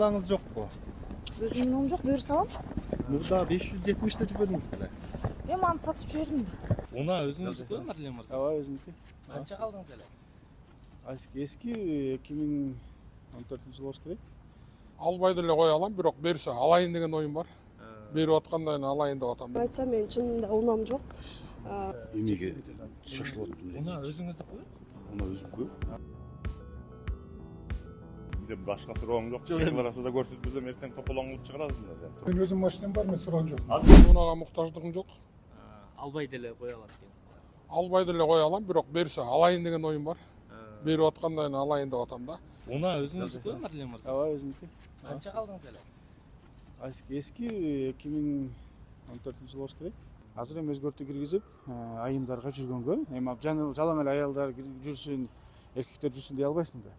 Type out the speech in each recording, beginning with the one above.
унаңыз жокпу? Өзümün onu yok, buyur salam. Мурда 570'te жүрбөдүңүз беле? Аны сатып жібердім да. Уна өзүңүздүкү, Марлен мырза? Ооба, өзүмдүкү. Канча калдыңыз эле? Эски 2014 жыл болуш керек. Албай деле кое алам, бирок берсе алайын деген оюм бар. Берип аткандан алайын деп атам. Айтсам мен чынында унам жок. Эмеге шашылып атып эле. Уна өзүңүздүкү? Уна өзүмдүкү. Деп башка суроом жок. Эң арасында көрсөтпөсөм эртең тополоңуп чыгарасың да. Мен өзüm машинам бар, мен сураган жок. Азыр Унага муктаждыгым жок. албай деле кое алат экенсиз. Албай деле кое алам, бирок берсе алайын деген оюм бар. Берип аткандан алайын деп атам да. Уна өзүңүздүкү, Марлен мырза? Ооба, өзүмдүкү. Канча калдыңыз эле? Эски 2014 жыл болуш керек. Азыр эми өзгөртүү киргизип, айымдарга жүргөнгө, эми жалаң эле аялдар жүрсүн, эркектер жүрсүн дей албайсың да.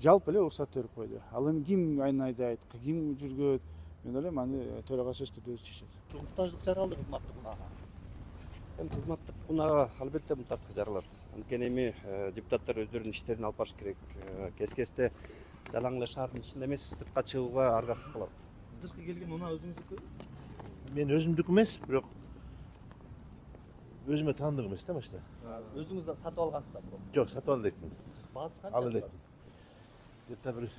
Жалпы эле уруксат берип койду. Ал эми ким айнайдайт, ким жүргөт, мен ойлойм аны төрага сөзсүз өзү чечет. Муктаждык жаралды кызматтык унага. Эми кызматтык унага албетте муктаждык жаралат. Анткени эми депутаттар өздөрүнүн иштерин алып барыш керек. Кез-кезде жалаң эле шаардын ичинде эмес, сыртка чыгууга аргасыз калат. Азыркы келген уна өзүңүздүкү? Мен өзүмдүк эмес, бирок өзүмө таандык эмес да башта. Өзүңүз сатып алгансыздар бирок. Жок, сатып алып элекмин. Баасы Алып канча? элекмин. Где-то бир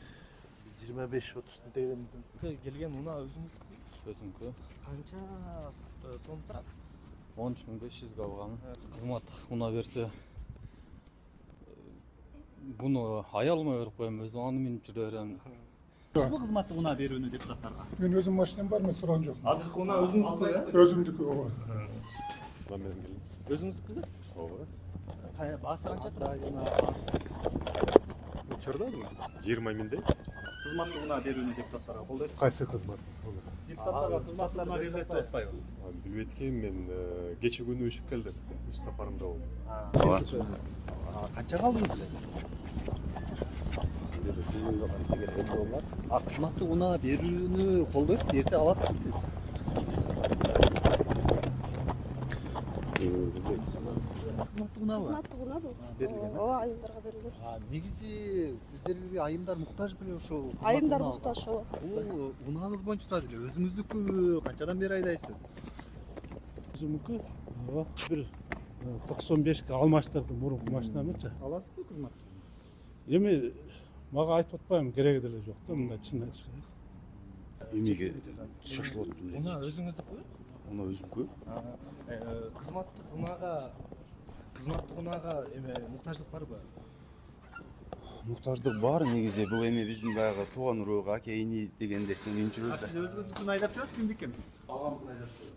25-30 тегеден мүмкүн. Келген уна өзүңүздүкү? Өзүмдүкү. Канча сом турат? 13.500 алгам. Кызматтык уна берсе буну аялыма берип коем, өзүм аны минип жүрө берем. Бул кызматтык унаа берүүнү депутаттарга. Мен өзüm машинам бар, мен сураган жок. Азыркы уна өзүңүздүкү, э? Өзүмдүкү, ооба. Мен менен келдим. Өзүңүздүкү? Ооба. Баасы канча турат? Учурдабы? 20 миңдей. Кызматтык унаа берүүнү депутаттарга колдойт. Кайсы кызмат? Депутаттарга кызматтык унаа берилет деп атпайбы? Билбейт экен, мен кече күнү үшүп келдим. Иш сапарымда болдум. Канча калдыңыз эле? Кызматтык унаа берүүнү колдойсуз, берсе аласызбы сиз? Кызматтык унаабы? Кызматтык унаа бул. Берилген. Ооба, айымдарга берилген. Негизи сиздерге айымдар муктаж беле ошол? Айымдар муктаж, ооба. Бул унааңыз боюнча сурады эле. Өзүңүздүкү канчадан бери айдайсыз? Өзүмдүкү бир 95ке алмаштырдым мурунку машинамычы. Аласызбы кызмат? Эми мага айтып атпайм, кереги деле жок да, мындай чын айтыш керек. Эмеге шашылып атып эле. Уна өзүңүздүкү? Уна өзүмдүкү. Кызматтык унага эме муктаждык барбы? Муктаждык бар негизи, бул эми биздин баягы тууган урууга, аке ини дегендерден минип жүрөбүз да. Сиз өзүңүздүкүн айдап жүрөсүз, кимдикин? Агамдыкын айдап жүрөм.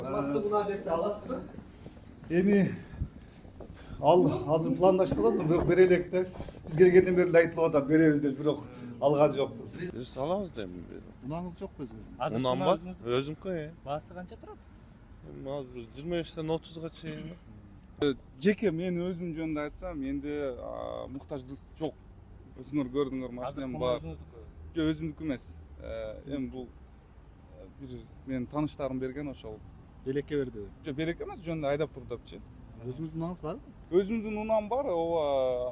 Кызматтык унаа берсе аласызбы? Эми азыр пландаштырылат, бирок бере элек деп биз келгенден бери айтылып атат, беребиз деп, бирок алган жокпуз. Биз алабыз да эми. Унаңыз жокпу өзүңүздүн? Азыр Унам уна бар, өзүңүздүкү? өзүмкү. Баасы канча турат? Эми азыр бир 25ден 30га чейин. Жеке мен өзүм жөнүндө айтсам, менде муктаждык жок. Өзүңөр көрдүңөр, машинам бар. Өзүңүздүкү? Жок, өзүмдүкү эмес. Эми бул бир менин тааныштарым берген ошол. Белекке бердиби? Жок, белек эмес, жөнүндө айдап тур депчи. Өзүңүздүн унаңыз барбы? Өзүмдүн унам бар, ооба.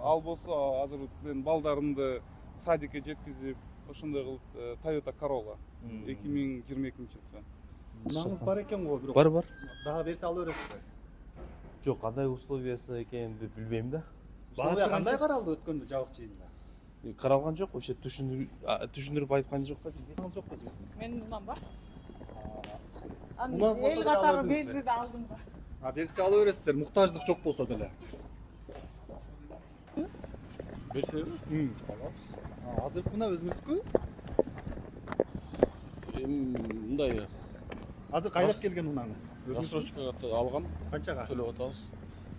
Ал болсо азыр мен балдарымды садикке жеткизип, ошондой кылып Toyota Corolla 2022 жылкы. Унаңыз бар экен го, бирок. Бар. Дагы берсе ала бересизби? Жок, кандай условиясы экенин билбейм да. Баасы кандай каралды өткөндө жабык жыйында? Каралган жок, вообще түшүндүрүп айткан жок да бизге. Унаңыз жокпу өзүңүздүн? Менин унам бар. Унаңыз болсо Эл деле ала катары бердиңизби? берди алдым да. Берсе ала бересиздер, муктаждык жок болсо деле. Берсеңиз? Азыркы унаа өзүңүздүкү? Мындай Азыр кайдап келген унаңыз? рассрочкага алгам, Канчага? төлөп атабыз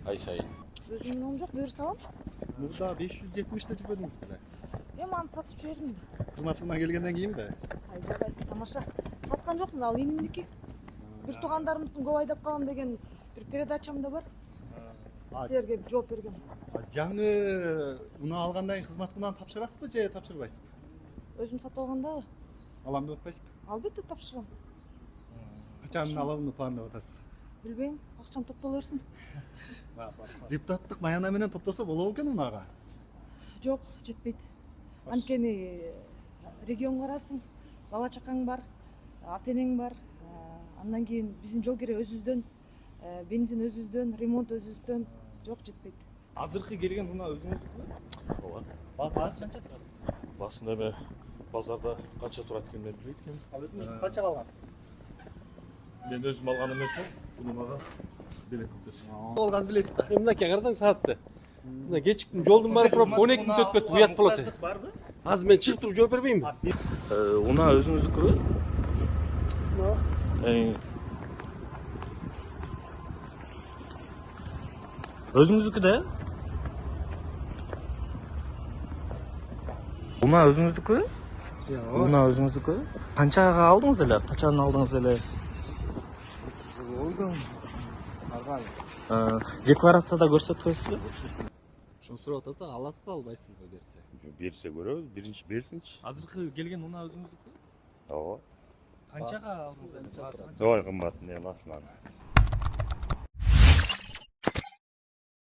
ай сайын. Өзümün onu yok, buyur salam. Мурда 570'te жүрбөдүңүз беле? Аны сатып жібердім да. Кызматына келгенден кийинби? Ай жабай, тамаша. Саткан жокмун, ал инимдики. Бир туугандарымдыкын көп айдап калам деген бир передачамда бар. силерге жооп бергем. жаңы унаа алгандан кийин кызмат кунан тапшырасызбы же тапшырбайсызбы? Өзүм сатып алгандагы. Алам деп атпайсызбы? Албетте тапшырам. Качан алууну пландап атасыз? Билбейм, акчам топтоло берсин. Депутаттык маяна менен топтосо болобу экен унаага? Жок, жетпейт. Анткени регион карасың, бала чакаң бар, ата энең бар. Андан кийин биздин жол кире өзүбүздөн, бензин өзүбүздөн, ремонт өзүбүздөн. Жок, жетпейт. Азыркы келген унаа өзүңүздүкү? Ооба. Баасы канча турат? Басында эме базарда канча турат экенин мен билбейт экенмин. Өзүңүз канчага алгансыз? Мен өзүм алган эмесмин. Буну мага берет деп. Болгон билесиз да. Мынакей карасаң саатты. Мына кечиктин жолдун баары туруп 12 күн өтүп кетти, уят болот. Барбы? Азыр мен чыгып туруп жооп бербеймби? Унаа өзүңүздүкү? Өзүңүздүкү да? Унаа өзүңүздүкү? Унаа өзүңүздүкү? Канчага алдыңыз эле? Качан алдыңыз эле? Декларацияда көрсөтпөйсүзбү? Ошону сурап атасыз, аласызбы, албайсызбы берсе? Берсе көрөбүз, биринчи берсинчи. Азыркы келген унаа өзүңүздүкү? Ооба. Канчага алдыңыз эле? Ой, кымбат, мен ашынан.